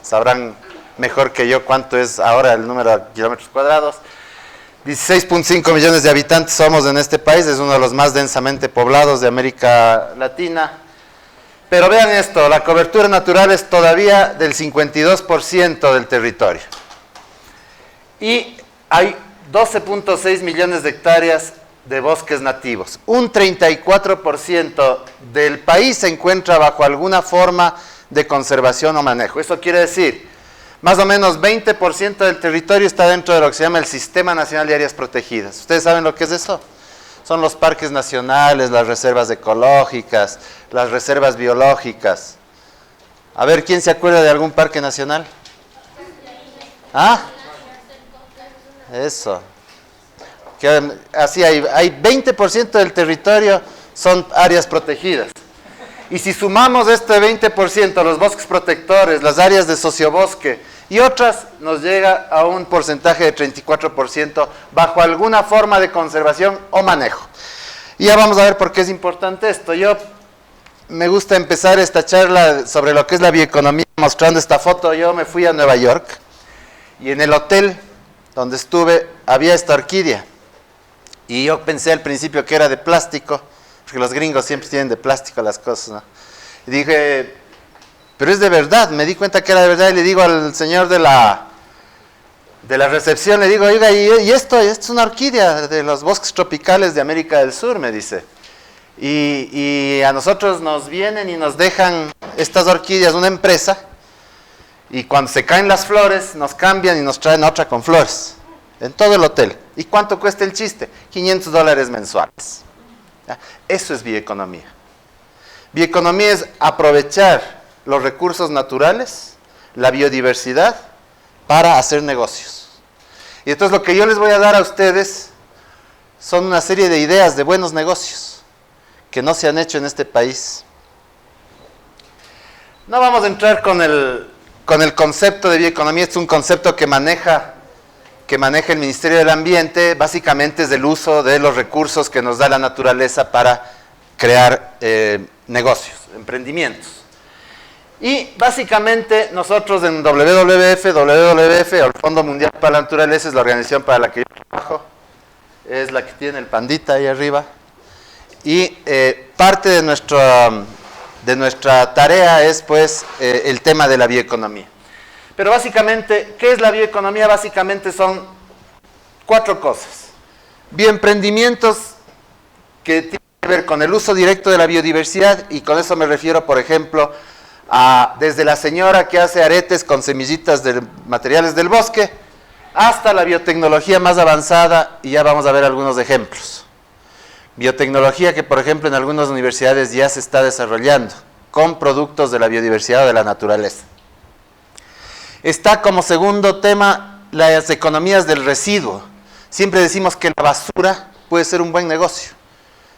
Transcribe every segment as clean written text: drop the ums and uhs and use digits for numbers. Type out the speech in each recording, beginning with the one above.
sabrán mejor que yo cuánto es ahora el número de kilómetros cuadrados. 16.5 millones de habitantes somos en este país, es uno de los más densamente poblados de América Latina. Pero vean esto, la cobertura natural es todavía del 52% del territorio. Y hay 12.6 millones de hectáreas de bosques nativos. Un 34% del país se encuentra bajo alguna forma de conservación o manejo. Eso quiere decir, más o menos 20% del territorio está dentro de lo que se llama el Sistema Nacional de Áreas Protegidas. ¿Ustedes saben lo que es eso? Son los parques nacionales, las reservas ecológicas, las reservas biológicas. A ver, ¿quién se acuerda de algún parque nacional? ¿Ah? Eso. Así hay 20% del territorio son áreas protegidas. Y si sumamos este 20%, los bosques protectores, las áreas de sociobosque y otras, nos llega a un porcentaje de 34% bajo alguna forma de conservación o manejo. Y ya vamos a ver por qué es importante esto. Yo me gusta empezar esta charla sobre lo que es la bioeconomía mostrando esta foto. Yo me fui a Nueva York y en el hotel donde estuve había esta orquídea. Y yo pensé al principio que era de plástico, porque los gringos siempre tienen de plástico las cosas, ¿no? Y dije, pero es de verdad. Me di cuenta que era de verdad y le digo al señor de la recepción, le digo, oiga, y esto es una orquídea de los bosques tropicales de América del Sur, me dice. Y a nosotros nos vienen y nos dejan estas orquídeas, una empresa, y cuando se caen las flores, nos cambian y nos traen otra con flores, en todo el hotel. ¿Y cuánto cuesta el chiste? $500 mensuales. ¿Ya? Eso es bioeconomía. Bioeconomía es aprovechar los recursos naturales, la biodiversidad, para hacer negocios. Y entonces lo que yo les voy a dar a ustedes son una serie de ideas de buenos negocios que no se han hecho en este país. No vamos a entrar con el concepto de bioeconomía. Es un concepto que maneja el Ministerio del Ambiente. Básicamente es el uso de los recursos que nos da la naturaleza para crear negocios, emprendimientos. Y básicamente nosotros en WWF, o el Fondo Mundial para la Naturaleza, es la organización para la que yo trabajo, es la que tiene el pandita ahí arriba, y parte de nuestra tarea es pues el tema de la bioeconomía. Pero básicamente, ¿qué es la bioeconomía? Básicamente son 4 cosas. Bioemprendimientos que tienen que ver con el uso directo de la biodiversidad, y con eso me refiero, por ejemplo, desde la señora que hace aretes con semillitas de materiales del bosque, hasta la biotecnología más avanzada, y ya vamos a ver algunos ejemplos. Biotecnología que, por ejemplo, en algunas universidades ya se está desarrollando, con productos de la biodiversidad o de la naturaleza. Está como segundo tema las economías del residuo. Siempre decimos que la basura puede ser un buen negocio,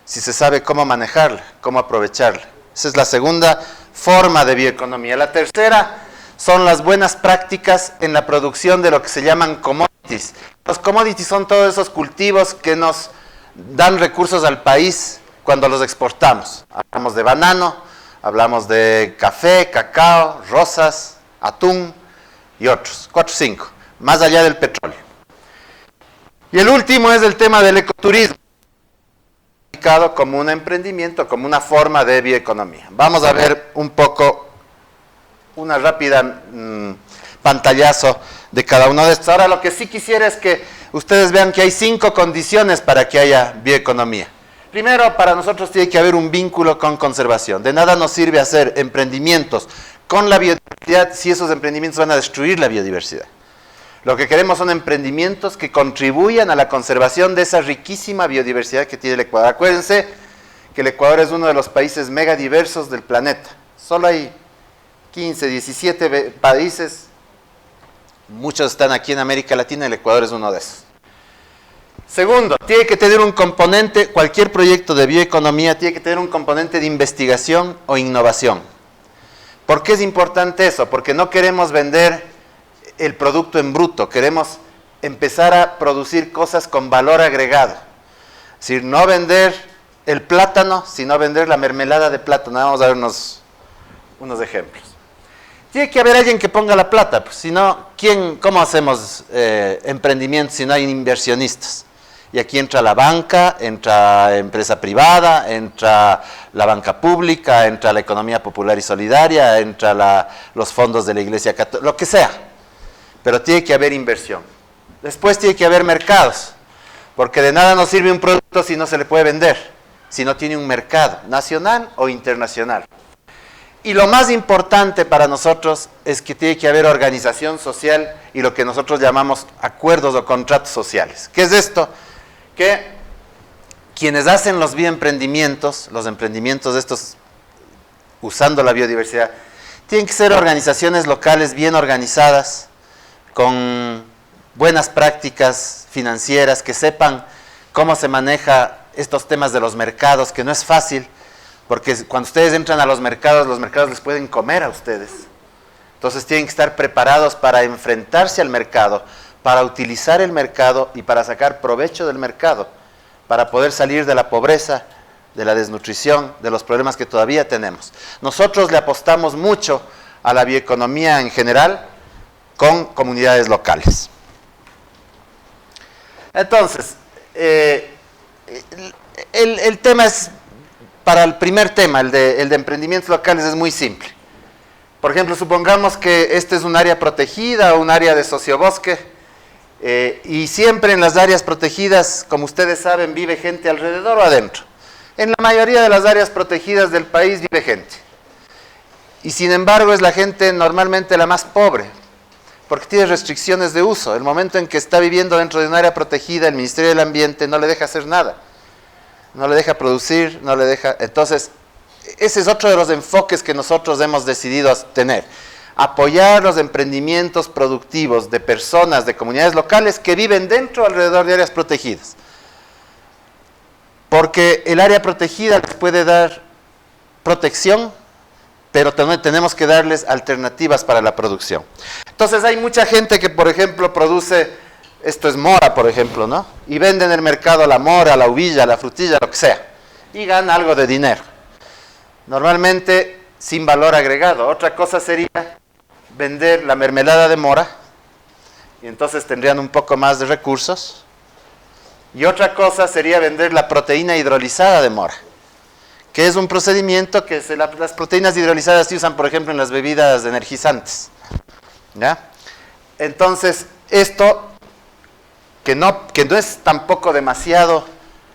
si se sabe cómo manejarla, cómo aprovecharla. Esa es la segunda forma de bioeconomía. La tercera son las buenas prácticas en la producción de lo que se llaman commodities. Los commodities son todos esos cultivos que nos dan recursos al país cuando los exportamos. Hablamos de banano, hablamos de café, cacao, rosas, atún y otros, 4 o 5, más allá del petróleo. Y el último es el tema del ecoturismo, como un emprendimiento, como una forma de bioeconomía. Vamos a ver un poco, una rápida pantallazo de cada uno de estos. Ahora lo que sí quisiera es que ustedes vean que hay 5 condiciones para que haya bioeconomía. Primero, para nosotros tiene que haber un vínculo con conservación. De nada nos sirve hacer emprendimientos con la biodiversidad si esos emprendimientos van a destruir la biodiversidad. Lo que queremos son emprendimientos que contribuyan a la conservación de esa riquísima biodiversidad que tiene el Ecuador. Acuérdense que el Ecuador es uno de los países megadiversos del planeta. Solo hay 15, 17 países, muchos están aquí en América Latina, el Ecuador es uno de esos. Segundo, tiene que tener un componente, cualquier proyecto de bioeconomía tiene que tener un componente de investigación o innovación. ¿Por qué es importante eso? Porque no queremos vender el producto en bruto, queremos empezar a producir cosas con valor agregado. Es decir, no vender el plátano, sino vender la mermelada de plátano. Vamos a ver unos ejemplos. tiene que haber alguien que ponga la plata, pues, si no, ¿cómo hacemos emprendimientos si no hay inversionistas? Y aquí entra la banca, entra empresa privada, entra la banca pública, entra la economía popular y solidaria, entra los fondos de la Iglesia Católica, lo que sea. Pero tiene que haber inversión. Después tiene que haber mercados, porque de nada nos sirve un producto si no se le puede vender, si no tiene un mercado, nacional o internacional. Y lo más importante para nosotros es que tiene que haber organización social y lo que nosotros llamamos acuerdos o contratos sociales. ¿Qué es esto? Que quienes hacen los bioemprendimientos, los emprendimientos estos usando la biodiversidad, tienen que ser organizaciones locales bien organizadas, con buenas prácticas financieras, que sepan cómo se maneja estos temas de los mercados, que no es fácil, porque cuando ustedes entran a los mercados les pueden comer a ustedes. Entonces tienen que estar preparados para enfrentarse al mercado, para utilizar el mercado y para sacar provecho del mercado, para poder salir de la pobreza, de la desnutrición, de los problemas que todavía tenemos. Nosotros le apostamos mucho a la bioeconomía en general con comunidades locales. Entonces, el tema es, para el primer tema, el de emprendimientos locales, es muy simple. Por ejemplo, supongamos que este es un área protegida o un área de sociobosque, y siempre en las áreas protegidas, como ustedes saben, vive gente alrededor o adentro. En la mayoría de las áreas protegidas del país vive gente. Y sin embargo es la gente normalmente la más pobre, porque tiene restricciones de uso. El momento en que está viviendo dentro de un área protegida, el Ministerio del Ambiente no le deja hacer nada. No le deja producir, no le deja... Entonces, ese es otro de los enfoques que nosotros hemos decidido tener. Apoyar los emprendimientos productivos de personas, de comunidades locales que viven dentro o alrededor de áreas protegidas. Porque el área protegida les puede dar protección, pero también tenemos que darles alternativas para la producción. Entonces hay mucha gente que, por ejemplo, produce, esto es mora, por ejemplo, ¿no? Y vende en el mercado la mora, la uvilla, la frutilla, lo que sea, y gana algo de dinero. Normalmente sin valor agregado. Otra cosa sería vender la mermelada de mora, y entonces tendrían un poco más de recursos. Y otra cosa sería vender la proteína hidrolizada de mora, que es un procedimiento que las proteínas hidrolizadas se usan, por ejemplo, en las bebidas energizantes. ¿Ya? Entonces, esto, que no es tampoco demasiado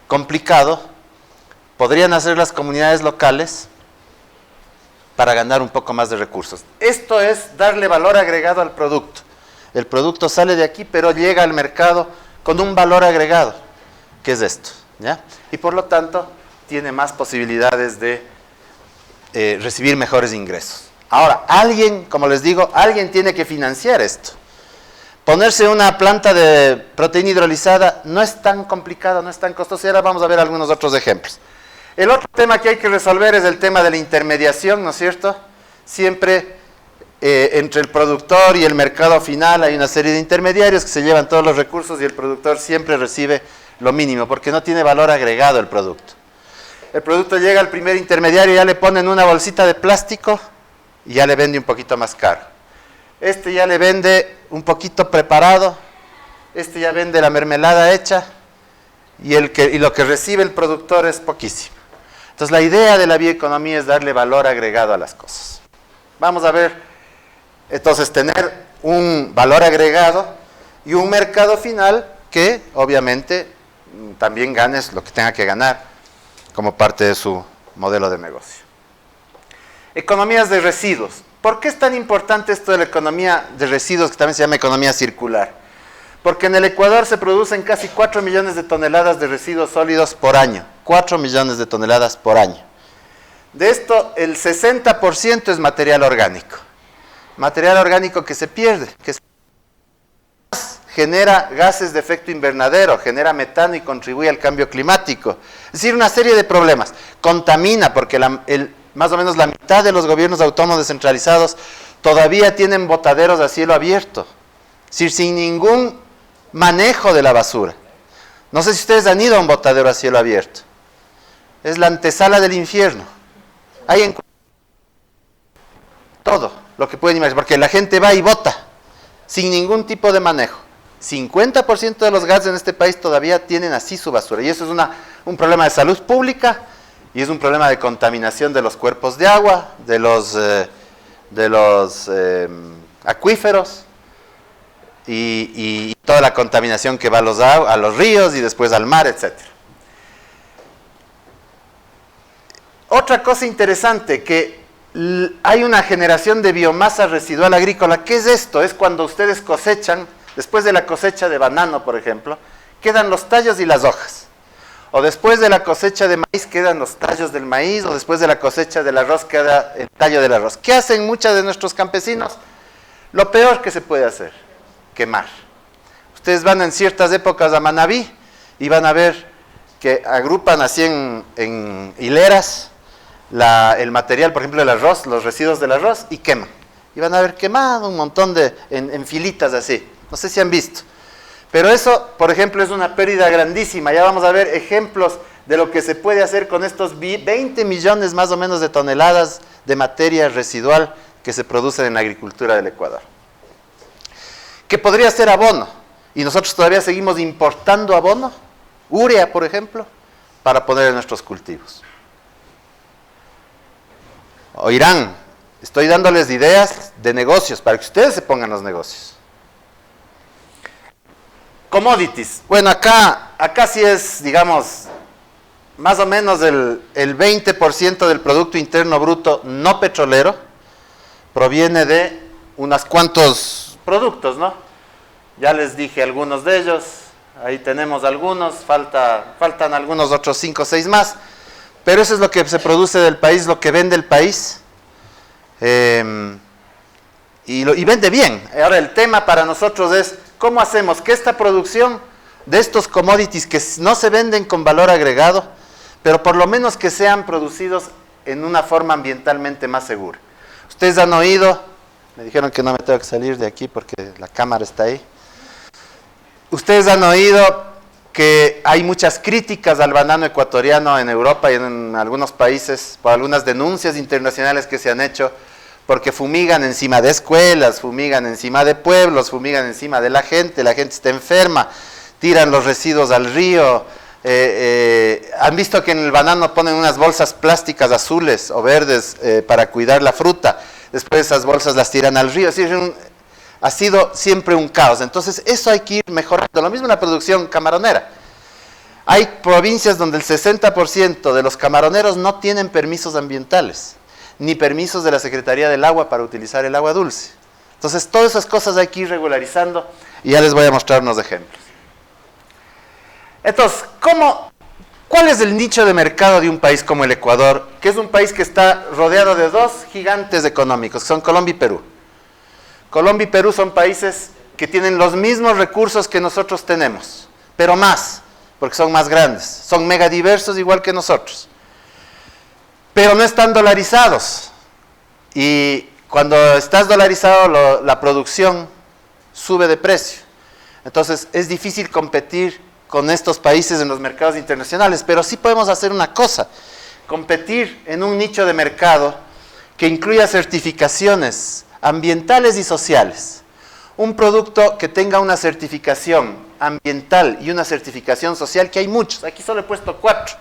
complicado, podrían hacer las comunidades locales para ganar un poco más de recursos. Esto es darle valor agregado al producto. El producto sale de aquí, pero llega al mercado con un valor agregado, que es esto, ¿ya? Y por lo tanto, tiene más posibilidades de recibir mejores ingresos. Ahora, alguien, como les digo, alguien tiene que financiar esto. Ponerse una planta de proteína hidrolizada no es tan complicado, no es tan costoso, y ahora vamos a ver algunos otros ejemplos. El otro tema que hay que resolver es el tema de la intermediación, ¿no es cierto? Siempre entre el productor y el mercado final hay una serie de intermediarios que se llevan todos los recursos y el productor siempre recibe lo mínimo, porque no tiene valor agregado el producto. El producto llega al primer intermediario y ya le ponen una bolsita de plástico y ya le vende un poquito más caro. Este ya le vende un poquito preparado, este ya vende la mermelada hecha y lo que recibe el productor es poquísimo. Entonces la idea de la bioeconomía es darle valor agregado a las cosas. Vamos a ver, entonces tener un valor agregado y un mercado final que obviamente también ganes lo que tenga que ganar como parte de su modelo de negocio. Economías de residuos. ¿Por qué es tan importante esto de la economía de residuos, que también se llama economía circular? Porque en el Ecuador se producen casi 4 millones de toneladas de residuos sólidos por año. 4 millones de toneladas por año. De esto, el 60% es material orgánico. Material orgánico que se pierde, que genera gases de efecto invernadero, genera metano y contribuye al cambio climático. Es decir, una serie de problemas. Contamina, porque más o menos la mitad de los gobiernos autónomos descentralizados todavía tienen botaderos a cielo abierto. Es decir, sin ningún manejo de la basura. No sé si ustedes han ido a un botadero a cielo abierto. Es la antesala del infierno. Hay en todo. lo que pueden imaginar, porque la gente va y bota sin ningún tipo de manejo. 50% de los gases en este país todavía tienen así su basura, y eso es un problema de salud pública, y es un problema de contaminación de los cuerpos de agua, de los acuíferos, y toda la contaminación que va a los ríos y después al mar, etc. Otra cosa interesante, que hay una generación de biomasa residual agrícola. ¿Qué es esto? Es cuando ustedes cosechan, después de la cosecha de banano, por ejemplo, quedan los tallos y las hojas. O después de la cosecha de maíz quedan los tallos del maíz, o después de la cosecha del arroz queda el tallo del arroz. ¿Qué hacen muchos de nuestros campesinos? Lo peor que se puede hacer, quemar. Ustedes van en ciertas épocas a Manabí y van a ver que agrupan así en hileras el material, por ejemplo el arroz, los residuos del arroz, y queman. Y van a ver quemado un montón en filitas así. No sé si han visto. Pero eso, por ejemplo, es una pérdida grandísima. Ya vamos a ver ejemplos de lo que se puede hacer con estos 20 millones más o menos de toneladas de materia residual que se producen en la agricultura del Ecuador. Que podría ser abono. Y nosotros todavía seguimos importando abono, urea, por ejemplo, para poner en nuestros cultivos. Oirán, estoy dándoles ideas de negocios para que ustedes se pongan los negocios. Commodities. Bueno, acá sí es, digamos, más o menos el 20% del Producto Interno Bruto no petrolero proviene de unos cuantos productos, ¿no? Ya les dije algunos de ellos, ahí tenemos algunos, faltan algunos otros 5 o 6 más, pero eso es lo que se produce del país, lo que vende el país, y vende bien. Ahora el tema para nosotros es, ¿cómo hacemos que esta producción de estos commodities que no se venden con valor agregado, pero por lo menos que sean producidos en una forma ambientalmente más segura? Ustedes han oído, me dijeron que no me tengo que salir de aquí porque la cámara está ahí. Ustedes han oído que hay muchas críticas al banano ecuatoriano en Europa y en algunos países por algunas denuncias internacionales que se han hecho, porque fumigan encima de escuelas, fumigan encima de pueblos, fumigan encima de la gente está enferma, tiran los residuos al río. Han visto que en el banano ponen unas bolsas plásticas azules o verdes para cuidar la fruta, después esas bolsas las tiran al río. Ha sido siempre un caos. Entonces eso hay que ir mejorando. Lo mismo en la producción camaronera. Hay provincias donde el 60% de los camaroneros no tienen permisos ambientales, ni permisos de la Secretaría del Agua para utilizar el agua dulce. Entonces todas esas cosas hay que ir regularizando, y ya les voy a mostrar unos ejemplos. Entonces, ¿cuál es el nicho de mercado de un país como el Ecuador, que es un país que está rodeado de dos gigantes económicos, que son Colombia y Perú? Colombia y Perú son países que tienen los mismos recursos que nosotros tenemos, pero más, porque son más grandes, son megadiversos igual que nosotros, pero no están dolarizados, y cuando estás dolarizado la producción sube de precio. Entonces es difícil competir con estos países en los mercados internacionales, pero sí podemos hacer una cosa: competir en un nicho de mercado que incluya certificaciones ambientales y sociales. Un producto que tenga una certificación ambiental y una certificación social, que hay muchos, aquí solo he puesto 4,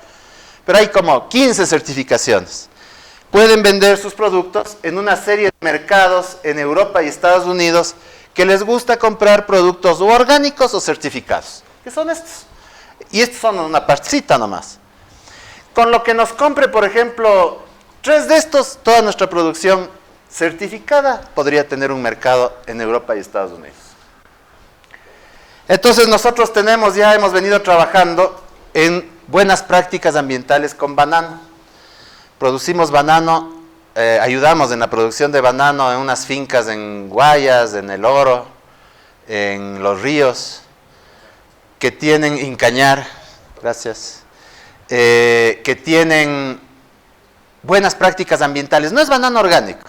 pero hay como 15 certificaciones. Pueden vender sus productos en una serie de mercados en Europa y Estados Unidos que les gusta comprar productos o orgánicos o certificados. ¿Qué son estos? Y estos son una partecita nomás. Con lo que nos compre, por ejemplo, 3 de estos, toda nuestra producción certificada podría tener un mercado en Europa y Estados Unidos. Entonces nosotros hemos venido trabajando en buenas prácticas ambientales con banano. Producimos banano, ayudamos en la producción de banano en unas fincas en Guayas, en El Oro, en Los Ríos, que tienen Incañar, gracias, que tienen buenas prácticas ambientales. No es banano orgánico,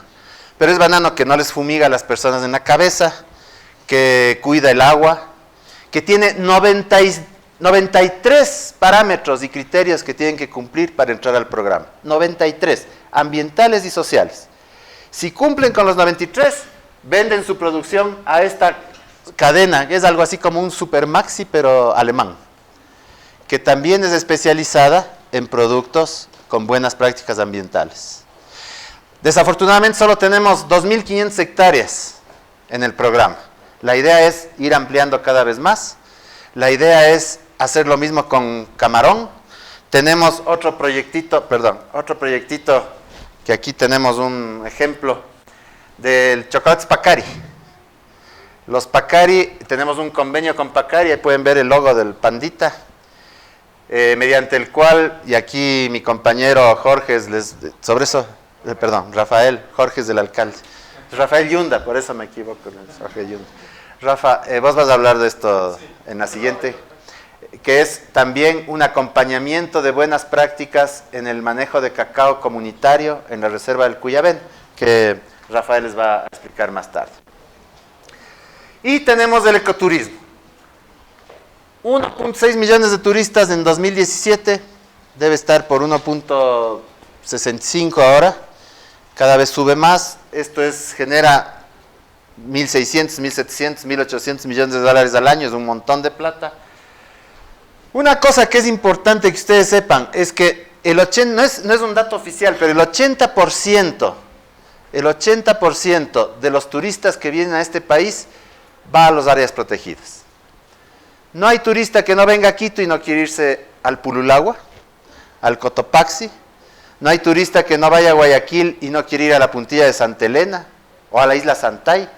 pero es banano que no les fumiga a las personas en la cabeza, que cuida el agua, que tiene 93 parámetros y criterios que tienen que cumplir para entrar al programa. 93, ambientales y sociales. Si cumplen con los 93, venden su producción a esta cadena, que es algo así como un Supermaxi, pero alemán, que también es especializada en productos con buenas prácticas ambientales. Desafortunadamente solo tenemos 2.500 hectáreas en el programa. La idea es ir ampliando cada vez más. La idea es hacer lo mismo con camarón. Tenemos otro proyectito, que aquí tenemos un ejemplo del chocolates Pacari. Los Pacari, tenemos un convenio con Pacari, ahí pueden ver el logo del pandita, mediante el cual, y aquí mi compañero Jorge, Rafael, Jorge es del alcalde, Rafael Yunda, por eso me equivoco, Jorge Yunda. Rafa, vos vas a hablar de esto en la siguiente, que es también un acompañamiento de buenas prácticas en el manejo de cacao comunitario en la reserva del Cuyabén, que Rafael les va a explicar más tarde. Y tenemos el ecoturismo. 1.6 millones de turistas en 2017, debe estar por 1.65 ahora, cada vez sube más. Esto genera 1.600, 1.700, 1.800 millones de dólares al año, es un montón de plata. Una cosa que es importante que ustedes sepan es que no es un dato oficial, pero el 80% de los turistas que vienen a este país va a las áreas protegidas. No hay turista que no venga a Quito y no quiere irse al Pululagua, al Cotopaxi. No hay turista que no vaya a Guayaquil y no quiere ir a la puntilla de Santa Elena o a la isla Santay.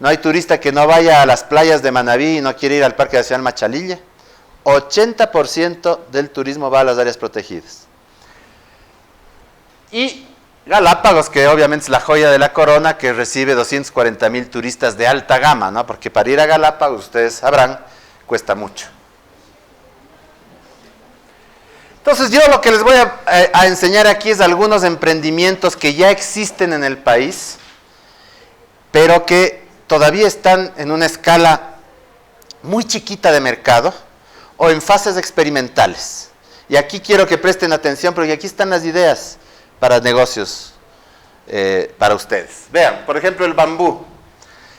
No hay turista que no vaya a las playas de Manabí y no quiere ir al Parque Nacional Machalilla. 80% del turismo va a las áreas protegidas. Y Galápagos, que obviamente es la joya de la corona, que recibe 240,000 turistas de alta gama, ¿no? Porque para ir a Galápagos, ustedes sabrán, cuesta mucho. Entonces yo lo que les voy a enseñar aquí es algunos emprendimientos que ya existen en el país, pero que todavía están en una escala muy chiquita de mercado o en fases experimentales. Y aquí quiero que presten atención porque aquí están las ideas para negocios para ustedes. Vean, por ejemplo, el bambú.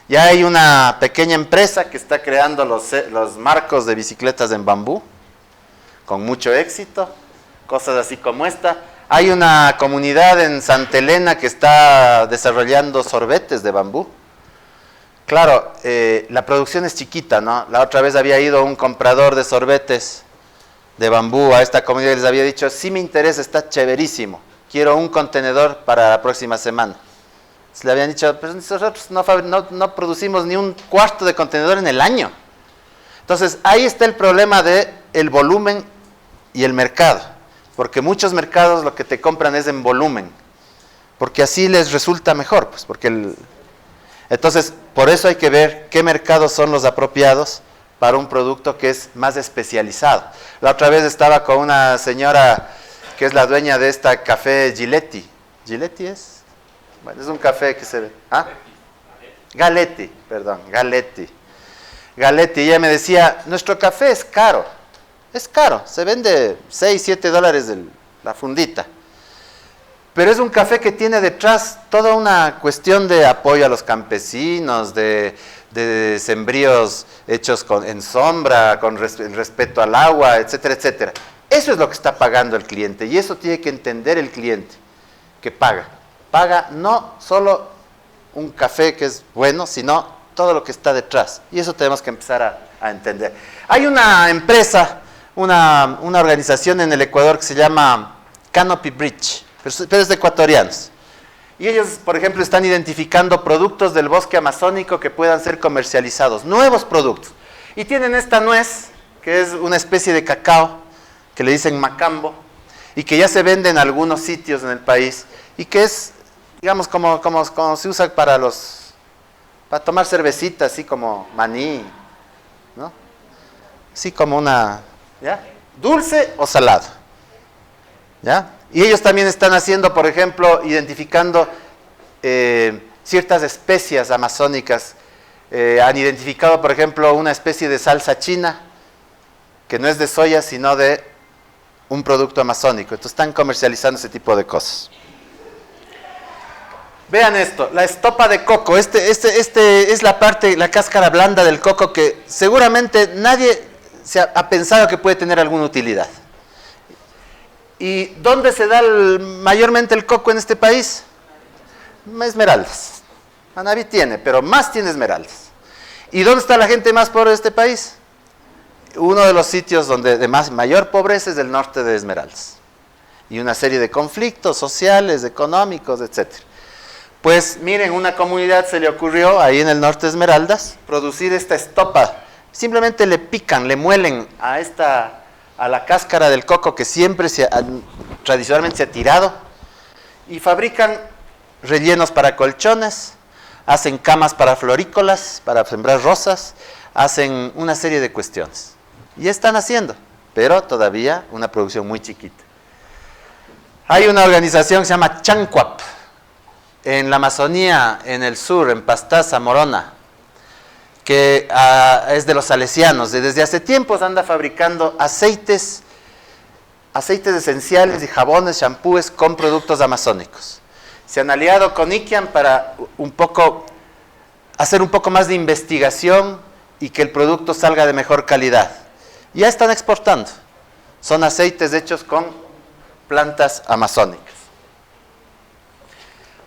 Ya hay una pequeña empresa que está creando los marcos de bicicletas en bambú, con mucho éxito, cosas así como esta. Hay una comunidad en Santa Elena que está desarrollando sorbetes de bambú. Claro, la producción es chiquita, ¿no? La otra vez había ido un comprador de sorbetes de bambú a esta comunidad y les había dicho, sí me interesa, está chéverísimo, quiero un contenedor para la próxima semana. Le habían dicho, pero nosotros no producimos ni un cuarto de contenedor en el año. Entonces, ahí está el problema del volumen y el mercado, porque muchos mercados lo que te compran es en volumen, porque así les resulta mejor, pues, entonces, por eso hay que ver qué mercados son los apropiados para un producto que es más especializado. La otra vez estaba con una señora que es la dueña de esta café Giletti. ¿Giletti es? Bueno, es un café que se ve. ¿Ah? Galetti, perdón, Galetti. Galetti, ella me decía, nuestro café es caro, se vende 6, 7 dólares la fundita. Pero es un café que tiene detrás toda una cuestión de apoyo a los campesinos, de sembríos hechos en sombra, con respeto al agua, etcétera, etcétera. Eso es lo que está pagando el cliente y eso tiene que entender el cliente, que paga. Paga no solo un café que es bueno, sino todo lo que está detrás. Y eso tenemos que empezar a entender. Hay una empresa, una organización en el Ecuador que se llama Canopy Bridge, pero es de ecuatorianos. Y ellos, por ejemplo, están identificando productos del bosque amazónico que puedan ser comercializados, nuevos productos. Y tienen esta nuez, que es una especie de cacao, que le dicen macambo, y que ya se vende en algunos sitios en el país, y que es, digamos, como se usa para tomar cervecita, así como maní, ¿no? Así como una, ¿ya? Dulce o salado, ¿ya? Y ellos también están haciendo, por ejemplo, identificando ciertas especias amazónicas. Han identificado, por ejemplo, una especie de salsa china, que no es de soya, sino de un producto amazónico. Entonces están comercializando ese tipo de cosas. Vean esto, la estopa de coco, este es la parte, la cáscara blanda del coco que seguramente nadie ha pensado que puede tener alguna utilidad. ¿Y dónde se da mayormente el coco en este país? Esmeraldas. Manaví tiene, pero más tiene esmeraldas. ¿Y dónde está la gente más pobre de este país? Uno de los sitios donde de mayor pobreza es el norte de Esmeraldas. Y una serie de conflictos sociales, económicos, etc. Pues miren, una comunidad se le ocurrió ahí en el norte de Esmeraldas producir esta estopa. Simplemente le pican, le muelen a la cáscara del coco que siempre tradicionalmente se ha tirado y fabrican rellenos para colchones, hacen camas para florícolas, para sembrar rosas, hacen una serie de cuestiones. Y están haciendo, pero todavía una producción muy chiquita. Hay una organización que se llama Chancuap, en la Amazonía, en el sur, en Pastaza, Morona, que es de los salesianos. Desde hace tiempos anda fabricando aceites esenciales y jabones, champúes con productos amazónicos. Se han aliado con Iquian para hacer un poco más de investigación y que el producto salga de mejor calidad. Ya están exportando. Son aceites hechos con plantas amazónicas.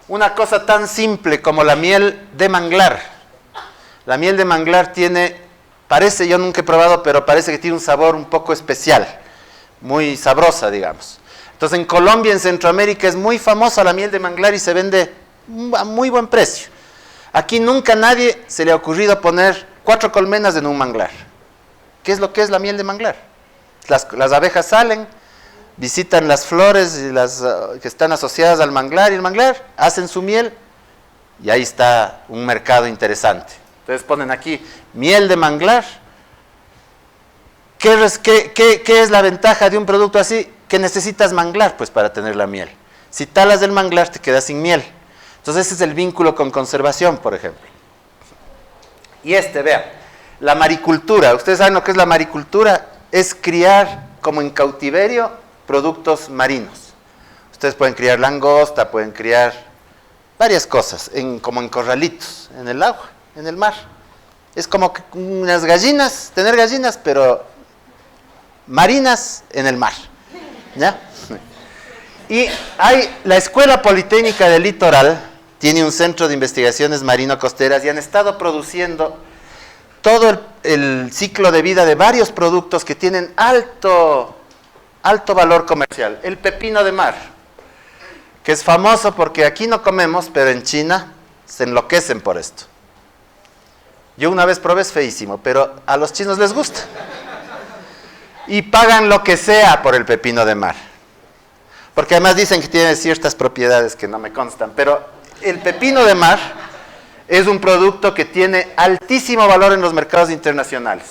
Una cosa tan simple como la miel de manglar. La miel de manglar parece, yo nunca he probado, pero parece que tiene un sabor un poco especial, muy sabrosa, digamos. Entonces en Colombia, en Centroamérica, es muy famosa la miel de manglar y se vende a muy buen precio. Aquí nunca a nadie se le ha ocurrido poner 4 colmenas en un manglar. ¿Qué es lo que es la miel de manglar? Las abejas salen, visitan las flores que están asociadas al manglar, y el manglar hacen su miel, y ahí está un mercado interesante. Entonces ponen aquí, miel de manglar. ¿Qué es la ventaja de un producto así? Que necesitas manglar, pues, para tener la miel. Si talas del manglar, te quedas sin miel. Entonces ese es el vínculo con conservación, por ejemplo. Y vean, la maricultura. ¿Ustedes saben lo que es la maricultura? Es criar, como en cautiverio, productos marinos. Ustedes pueden criar langosta, pueden criar varias cosas, como en corralitos, en el agua, en el mar. Es como unas gallinas, tener gallinas, pero marinas en el mar. ¿Ya? Y la Escuela Politécnica del Litoral tiene un centro de investigaciones marino-costeras y han estado produciendo todo el ciclo de vida de varios productos que tienen alto valor comercial. El pepino de mar, que es famoso porque aquí no comemos, pero en China se enloquecen por esto. Yo una vez probé, es feísimo, pero a los chinos les gusta. Y pagan lo que sea por el pepino de mar. Porque además dicen que tiene ciertas propiedades que no me constan, pero el pepino de mar es un producto que tiene altísimo valor en los mercados internacionales.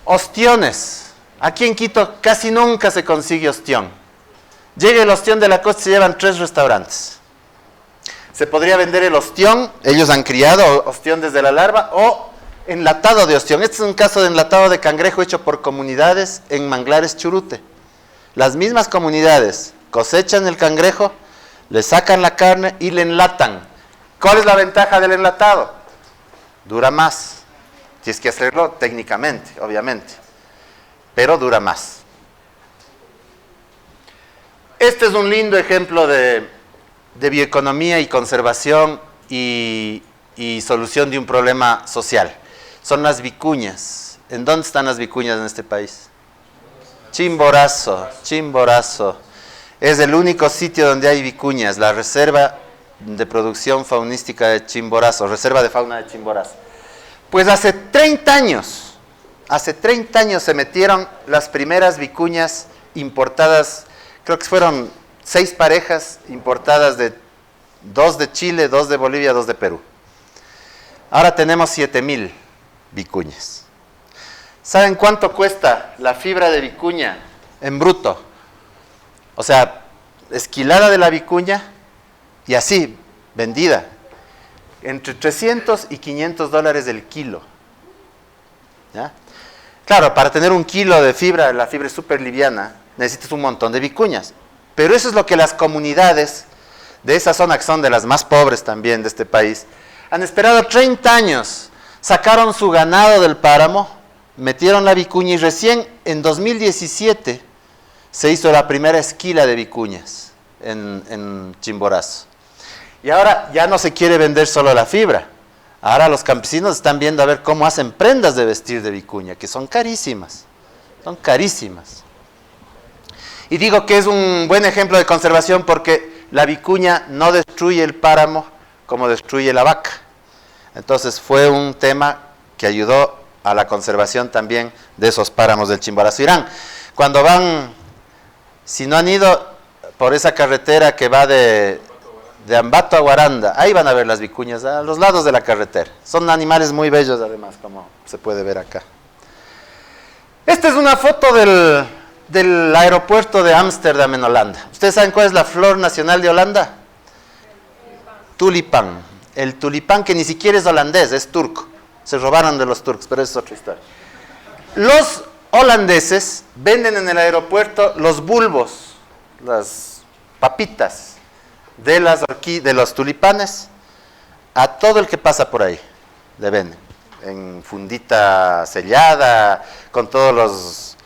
Ostiones. Aquí en Quito casi nunca se consigue ostión. Llega el ostión de la costa y se llevan 3 restaurantes. Se podría vender el ostión, ellos han criado ostión desde la larva, o enlatado de ostión. Este es un caso de enlatado de cangrejo hecho por comunidades en manglares Churute. Las mismas comunidades cosechan el cangrejo, le sacan la carne y le enlatan. ¿Cuál es la ventaja del enlatado? Dura más. Tienes que hacerlo técnicamente, obviamente, pero dura más. Este es un lindo ejemplo de bioeconomía y conservación y solución de un problema social. Son las vicuñas. ¿En dónde están las vicuñas en este país? Chimborazo. Es el único sitio donde hay vicuñas, la reserva de producción faunística de Chimborazo, reserva de fauna de Chimborazo. Pues hace 30 años se metieron las primeras vicuñas importadas, creo que fueron 6 parejas importadas, 2 de Chile, 2 de Bolivia, 2 de Perú. Ahora tenemos 7,000 vicuñas. ¿Saben cuánto cuesta la fibra de vicuña en bruto? O sea, esquilada de la vicuña y así, vendida. Entre $300 y $500 el kilo. ¿Ya? Claro, para tener un kilo de fibra, la fibra es súper liviana, necesitas un montón de vicuñas. Pero eso es lo que las comunidades de esa zona que son de las más pobres también de este país, han esperado 30 años, sacaron su ganado del páramo, metieron la vicuña y recién en 2017 se hizo la primera esquila de vicuñas en Chimborazo. Y ahora ya no se quiere vender solo la fibra. Ahora los campesinos están viendo a ver cómo hacen prendas de vestir de vicuña, que son carísimas. Son carísimas. Y digo que es un buen ejemplo de conservación porque la vicuña no destruye el páramo como destruye la vaca. Entonces fue un tema que ayudó a la conservación también de esos páramos del Chimborazo. Irán, cuando van, si no han ido por esa carretera que va de Ambato a Guaranda, ahí van a ver las vicuñas, a los lados de la carretera. Son animales muy bellos además, como se puede ver acá. Esta es una foto del aeropuerto de Ámsterdam en Holanda. ¿Ustedes saben cuál es la flor nacional de Holanda? Tulipán. El tulipán que ni siquiera es holandés, es turco. Se robaron de los turcos, pero eso es otra historia. Los holandeses venden en el aeropuerto los bulbos, las papitas de los tulipanes a todo el que pasa por ahí. Le venden en fundita sellada, con todos los...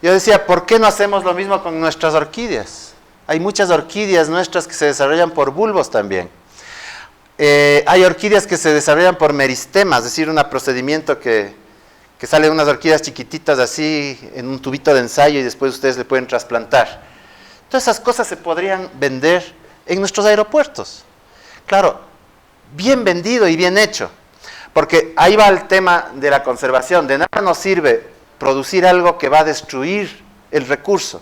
Yo decía, ¿por qué no hacemos lo mismo con nuestras orquídeas? Hay muchas orquídeas nuestras que se desarrollan por bulbos también. Hay orquídeas que se desarrollan por meristema, es decir, un procedimiento que salen unas orquídeas chiquititas así en un tubito de ensayo y después ustedes le pueden trasplantar. Todas esas cosas se podrían vender en nuestros aeropuertos. Claro, bien vendido y bien hecho, porque ahí va el tema de la conservación. De nada nos sirve producir algo que va a destruir el recurso.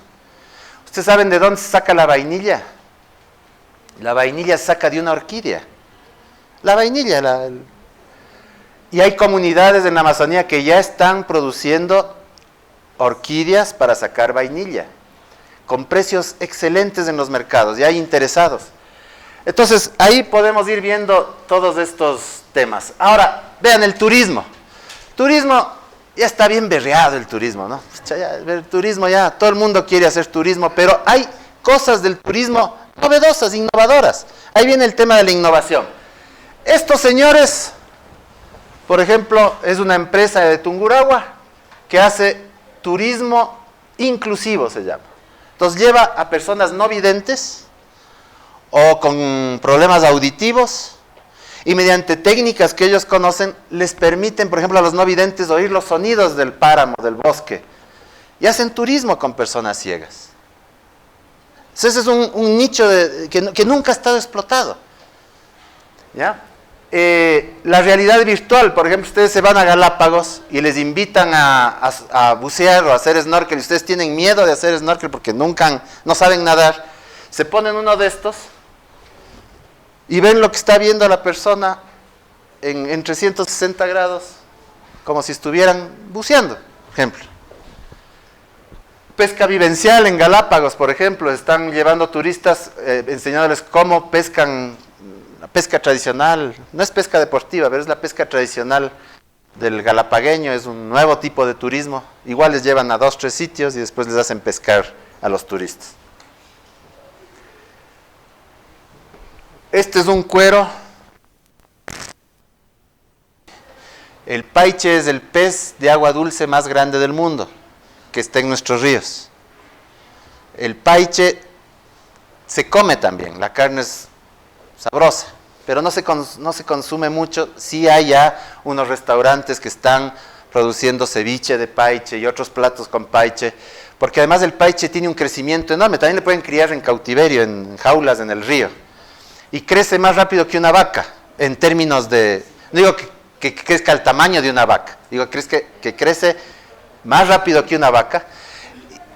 ¿Ustedes saben de dónde se saca la vainilla? La vainilla se saca de una orquídea. La vainilla. Y hay comunidades en la Amazonía que ya están produciendo orquídeas para sacar vainilla, con precios excelentes en los mercados, y hay interesados. Entonces, ahí podemos ir viendo todos estos temas. Ahora, vean el turismo. Turismo, ya está bien berreado el turismo, ¿no? El turismo ya, todo el mundo quiere hacer turismo, pero hay cosas del turismo novedosas, innovadoras. Ahí viene el tema de la innovación. Estos señores, por ejemplo, es una empresa de Tungurahua que hace turismo inclusivo, se llama. Entonces lleva a personas no videntes o con problemas auditivos y mediante técnicas que ellos conocen les permiten, por ejemplo, a los no videntes oír los sonidos del páramo, del bosque, y hacen turismo con personas ciegas. Entonces ese es un nicho que nunca ha estado explotado. ¿Ya? La realidad virtual, por ejemplo, ustedes se van a Galápagos y les invitan a bucear o a hacer snorkel, y ustedes tienen miedo de hacer snorkel porque no saben nadar, se ponen uno de estos y ven lo que está viendo la persona en 360 grados, como si estuvieran buceando, por ejemplo. Pesca vivencial en Galápagos, por ejemplo, están llevando turistas enseñándoles cómo pescan. La pesca tradicional, no es pesca deportiva, pero es la pesca tradicional del galapagueño, es un nuevo tipo de turismo. Igual les llevan a 2, 3 sitios y después les hacen pescar a los turistas. Este es un cuero. El paiche es el pez de agua dulce más grande del mundo, que está en nuestros ríos. El paiche se come también, la carne es sabrosa, pero no se consume mucho. Sí hay ya unos restaurantes que están produciendo ceviche de paiche y otros platos con paiche, porque además el paiche tiene un crecimiento enorme. También le pueden criar en cautiverio, en jaulas en el río, y crece más rápido que una vaca, en términos de, no digo que crezca al tamaño de una vaca, digo que crece más rápido que una vaca.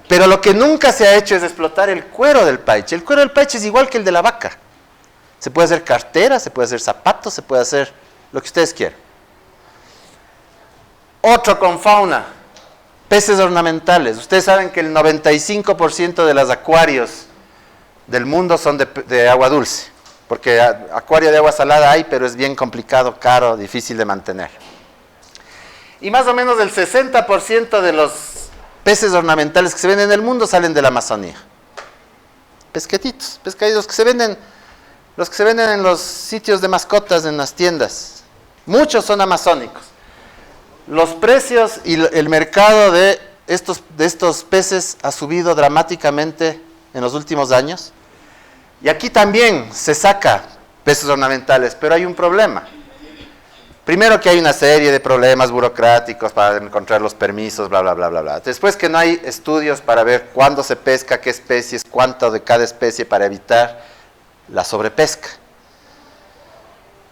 Pero lo que nunca se ha hecho es explotar el cuero del paiche. El cuero del paiche es igual que el de la vaca. Se puede hacer carteras, se puede hacer zapatos, se puede hacer lo que ustedes quieran. Otro con fauna, peces ornamentales. Ustedes saben que el 95% de los acuarios del mundo son de agua dulce, porque acuario de agua salada hay, pero es bien complicado, caro, difícil de mantener. Y más o menos el 60% de los peces ornamentales que se venden en el mundo salen de la Amazonía. Pescaditos que se venden Los que se venden en los sitios de mascotas, en las tiendas. Muchos son amazónicos. Los precios y el mercado de estos peces ha subido dramáticamente en los últimos años. Y aquí también se saca peces ornamentales, pero hay un problema. Primero que hay una serie de problemas burocráticos para encontrar los permisos, bla, bla, bla, bla, bla. Después que no hay estudios para ver cuándo se pesca, qué especies, cuánto de cada especie para evitar la sobrepesca.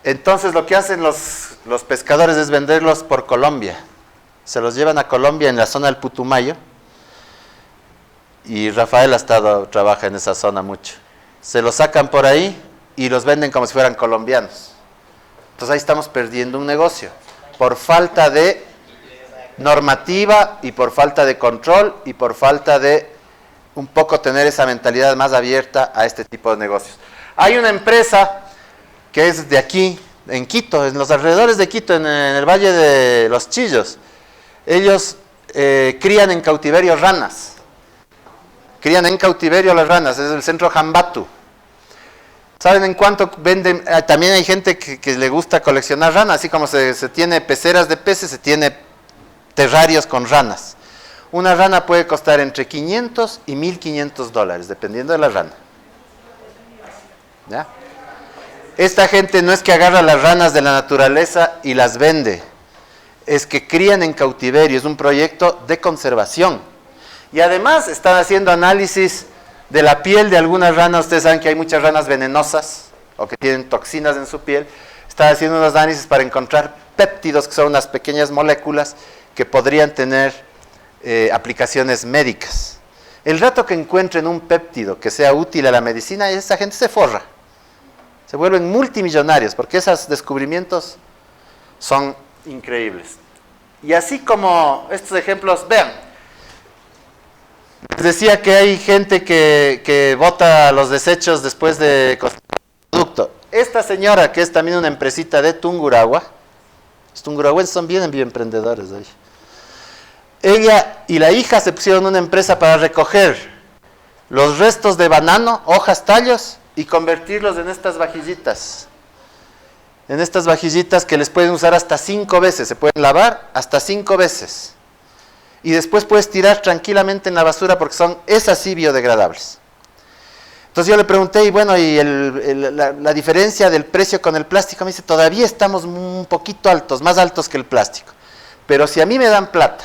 Entonces lo que hacen los pescadores es venderlos por Colombia. Se los llevan a Colombia en la zona del Putumayo. Y Rafael trabaja en esa zona mucho. Se los sacan por ahí y los venden como si fueran colombianos. Entonces ahí estamos perdiendo un negocio. Por falta de normativa y por falta de control y por falta de un poco tener esa mentalidad más abierta a este tipo de negocios. Hay una empresa que es de aquí, en Quito, en los alrededores de Quito, en el Valle de los Chillos. Ellos crían en cautiverio ranas. Crían en cautiverio las ranas, es el centro Jambatu. ¿Saben en cuánto venden? También hay gente que le gusta coleccionar ranas, así como se tiene peceras de peces, se tiene terrarios con ranas. Una rana puede costar entre 500 y $1,500, dependiendo de la rana. ¿Ya? Esta gente no es que agarra las ranas de la naturaleza y las vende, es que crían en cautiverio, es un proyecto de conservación. Y además están haciendo análisis de la piel de algunas ranas. Ustedes saben que hay muchas ranas venenosas o que tienen toxinas en su piel. Están haciendo unos análisis para encontrar péptidos, que son unas pequeñas moléculas que podrían tener aplicaciones médicas. El rato que encuentren un péptido que sea útil a la medicina, esa gente se forra. Se vuelven multimillonarios porque esos descubrimientos son increíbles. Y así como estos ejemplos, vean, les decía que hay gente que bota los desechos después de cosechar el producto. Esta señora, que es también una empresita de Tungurahua, los tungurahuenses son bien emprendedores ahí. Ella y la hija se pusieron una empresa para recoger los restos de banano, hojas, tallos, y convertirlos en estas vajillitas. En estas vajillitas que les pueden usar hasta 5 veces, se pueden lavar hasta 5 veces. Y después puedes tirar tranquilamente en la basura porque son, esas sí, biodegradables. Entonces yo le pregunté, y bueno, ¿y la diferencia del precio con el plástico? Me dice, todavía estamos un poquito altos, más altos que el plástico. Pero si a mí me dan plata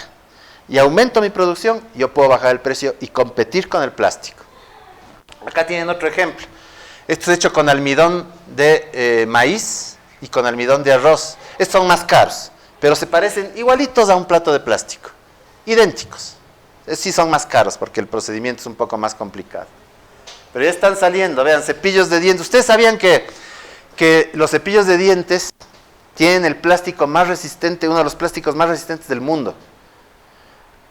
y aumento mi producción, yo puedo bajar el precio y competir con el plástico. Acá tienen otro ejemplo. Esto es hecho con almidón de maíz y con almidón de arroz. Estos son más caros, pero se parecen igualitos a un plato de plástico. Idénticos. Sí son más caros porque el procedimiento es un poco más complicado. Pero ya están saliendo, vean, cepillos de dientes. ¿Ustedes sabían que los cepillos de dientes tienen el plástico más resistente, uno de los plásticos más resistentes del mundo?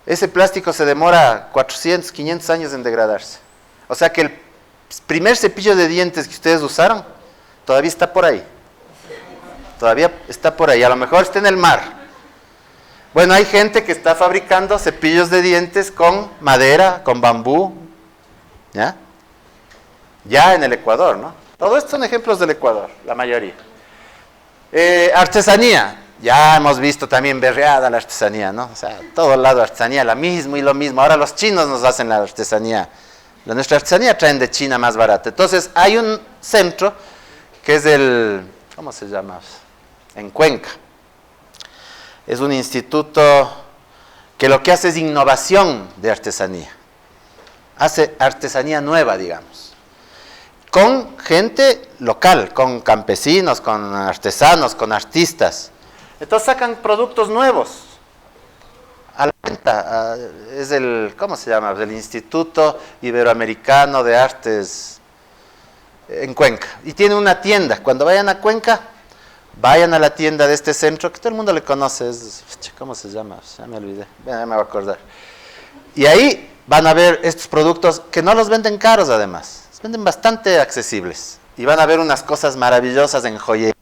Ese plástico se demora 400, 500 años en degradarse. O sea que el primer cepillo de dientes que ustedes usaron todavía está por ahí. Todavía está por ahí. A lo mejor está en el mar. Bueno, hay gente que está fabricando cepillos de dientes con madera, con bambú. ¿Ya? Ya en el Ecuador, ¿no? Todo esto son ejemplos del Ecuador, la mayoría. Artesanía. Ya hemos visto también berreada la artesanía, ¿no? O sea, todo lado artesanía, la mismo y lo mismo. Ahora los chinos nos hacen la artesanía. Nuestra artesanía traen de China más barata. Entonces, hay un centro que es el, ¿cómo se llama? En Cuenca. Es un instituto que lo que hace es innovación de artesanía. Hace artesanía nueva, digamos. Con gente local, con campesinos, con artesanos, con artistas. Entonces sacan productos nuevos a la venta. Es el, ¿cómo se llama? El Instituto Iberoamericano de Artes en Cuenca. Y tiene una tienda. Cuando vayan a Cuenca, vayan a la tienda de este centro, que todo el mundo le conoce. ¿Cómo se llama? Ya me olvidé. Ya me voy a acordar. Y ahí van a ver estos productos que no los venden caros además. Los venden bastante accesibles. Y van a ver unas cosas maravillosas en joyería,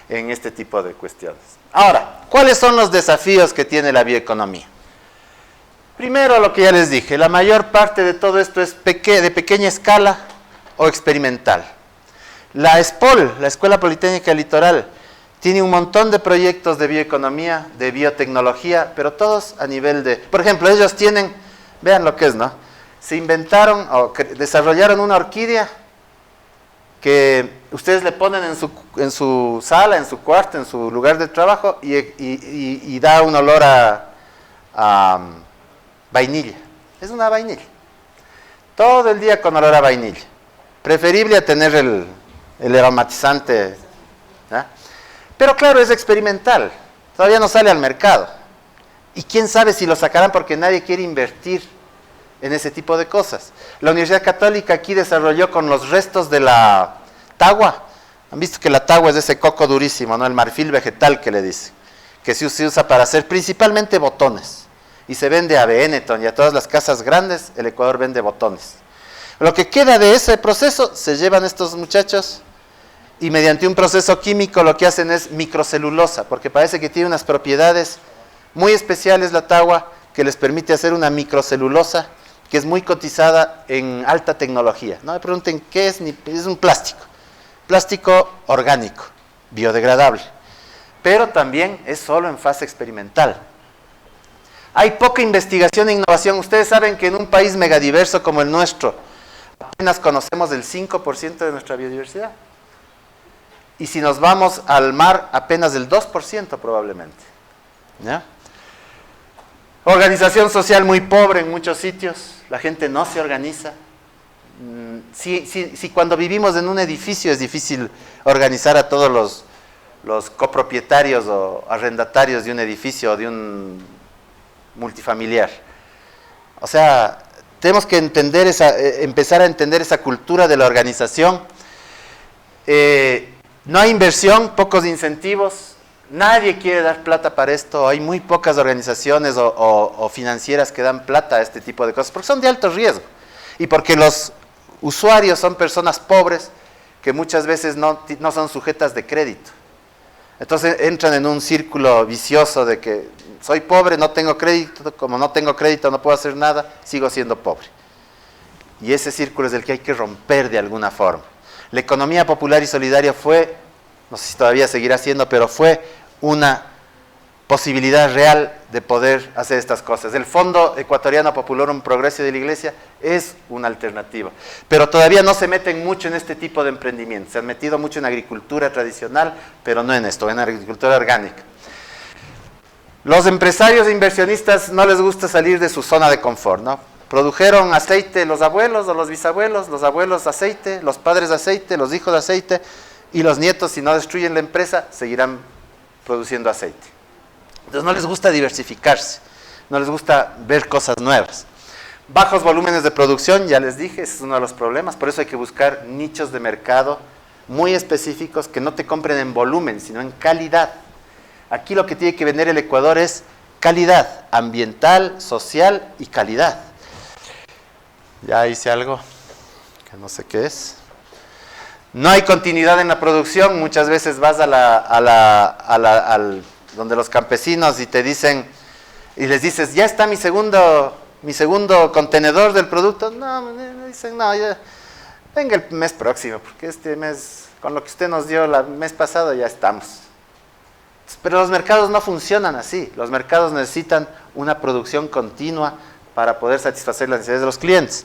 en este tipo de cuestiones. Ahora, ¿cuáles son los desafíos que tiene la bioeconomía? Primero, lo que ya les dije, la mayor parte de todo esto es de pequeña escala o experimental. La ESPOL, la Escuela Politécnica Litoral, tiene un montón de proyectos de bioeconomía, de biotecnología, pero todos a nivel de... Por ejemplo, ellos tienen, vean lo que es, ¿no? Se inventaron o desarrollaron una orquídea que ustedes le ponen en su sala, en su cuarto, en su lugar de trabajo y da un olor a vainilla. Es una vainilla. Todo el día con olor a vainilla. Preferible a tener el aromatizante. ¿Ah? Pero claro, es experimental. Todavía no sale al mercado. Y quién sabe si lo sacarán porque nadie quiere invertir en ese tipo de cosas. La Universidad Católica aquí desarrolló con los restos de la tagua. Han visto que la tagua es ese coco durísimo, ¿no? El marfil vegetal que le dice, que se usa para hacer principalmente botones. Y se vende a Benetton y a todas las casas grandes, el Ecuador vende botones. Lo que queda de ese proceso se llevan estos muchachos y mediante un proceso químico lo que hacen es microcelulosa, porque parece que tiene unas propiedades muy especiales la tagua que les permite hacer una microcelulosa que es muy cotizada en alta tecnología. No me pregunten qué es, es un plástico orgánico, biodegradable, pero también es solo en fase experimental. Hay poca investigación e innovación. Ustedes saben que en un país megadiverso como el nuestro, apenas conocemos el 5% de nuestra biodiversidad. Y si nos vamos al mar, apenas el 2% probablemente. ¿Ya? Organización social muy pobre en muchos sitios. La gente no se organiza. Si cuando vivimos en un edificio es difícil organizar a todos los copropietarios o arrendatarios de un edificio o de un multifamiliar. O sea, tenemos que empezar a entender esa cultura de la organización. No hay inversión, pocos incentivos, nadie quiere dar plata para esto, hay muy pocas organizaciones o financieras que dan plata a este tipo de cosas, porque son de alto riesgo y porque los usuarios son personas pobres que muchas veces no son sujetas de crédito. Entonces entran en un círculo vicioso de que soy pobre, no tengo crédito, como no tengo crédito no puedo hacer nada, sigo siendo pobre. Y ese círculo es el que hay que romper de alguna forma. La economía popular y solidaria fue, no sé si todavía seguirá siendo, pero fue una posibilidad real de poder hacer estas cosas. El Fondo Ecuatoriano Popularum Progreso de la Iglesia es una alternativa, pero todavía no se meten mucho en este tipo de emprendimientos. Se han metido mucho en agricultura tradicional, pero no en esto, en agricultura orgánica. Los empresarios e inversionistas no les gusta salir de su zona de confort, ¿no? Produjeron aceite los abuelos o los bisabuelos, los abuelos aceite, los padres aceite, los hijos aceite, y los nietos, si no destruyen la empresa, seguirán produciendo aceite. Entonces no les gusta diversificarse, no les gusta ver cosas nuevas. Bajos volúmenes de producción, ya les dije, ese es uno de los problemas, por eso hay que buscar nichos de mercado muy específicos que no te compren en volumen, sino en calidad. Aquí lo que tiene que vender el Ecuador es calidad ambiental, social y calidad. Ya hice algo que no sé qué es. No hay continuidad en la producción. Muchas veces vas donde los campesinos y te dicen, y les dices, ya está mi segundo contenedor del producto. No, me dicen, no, ya, venga el mes próximo, porque este mes, con lo que usted nos dio el mes pasado, ya estamos. Pero los mercados no funcionan así. Los mercados necesitan una producción continua para poder satisfacer las necesidades de los clientes.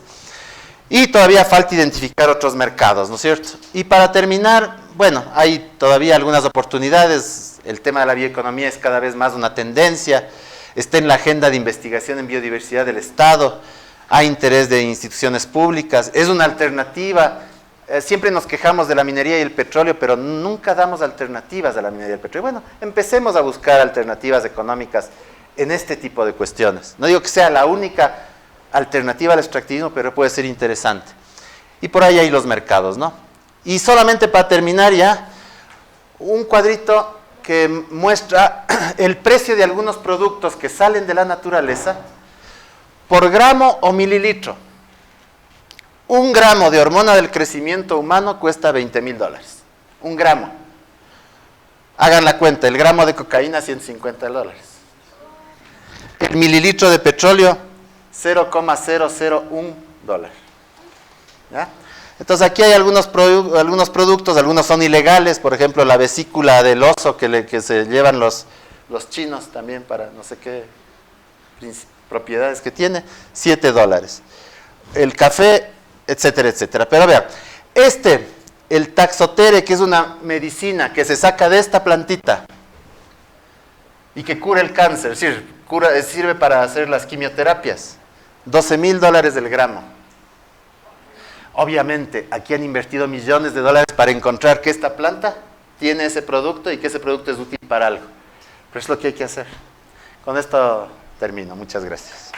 Y todavía falta identificar otros mercados, ¿no es cierto? Y para terminar, bueno, hay todavía algunas oportunidades. El tema de la bioeconomía es cada vez más una tendencia. Está en la agenda de investigación en biodiversidad del Estado. Hay interés de instituciones públicas. Es una alternativa. Siempre nos quejamos de la minería y el petróleo, pero nunca damos alternativas a la minería y el petróleo. Bueno, empecemos a buscar alternativas económicas en este tipo de cuestiones. No digo que sea la única alternativa al extractivismo, pero puede ser interesante. Y por ahí hay los mercados, ¿no? Y solamente para terminar ya, un cuadrito que muestra el precio de algunos productos que salen de la naturaleza por gramo o mililitro. 1 gramo de hormona del crecimiento humano cuesta $20,000. 1 gramo. Hagan la cuenta, el gramo de cocaína, $150. El mililitro de petróleo, $0,001. ¿Ya? Entonces aquí hay algunos productos, algunos son ilegales, por ejemplo la vesícula del oso que se llevan los chinos también para no sé qué propiedades que tiene, $7. El café, etcétera, etcétera. Pero vean, el taxotere, que es una medicina que se saca de esta plantita y que cura el cáncer, es decir, sirve para hacer las quimioterapias, $12,000 el gramo. Obviamente, aquí han invertido millones de dólares para encontrar que esta planta tiene ese producto y que ese producto es útil para algo. Pero es lo que hay que hacer. Con esto termino. Muchas gracias.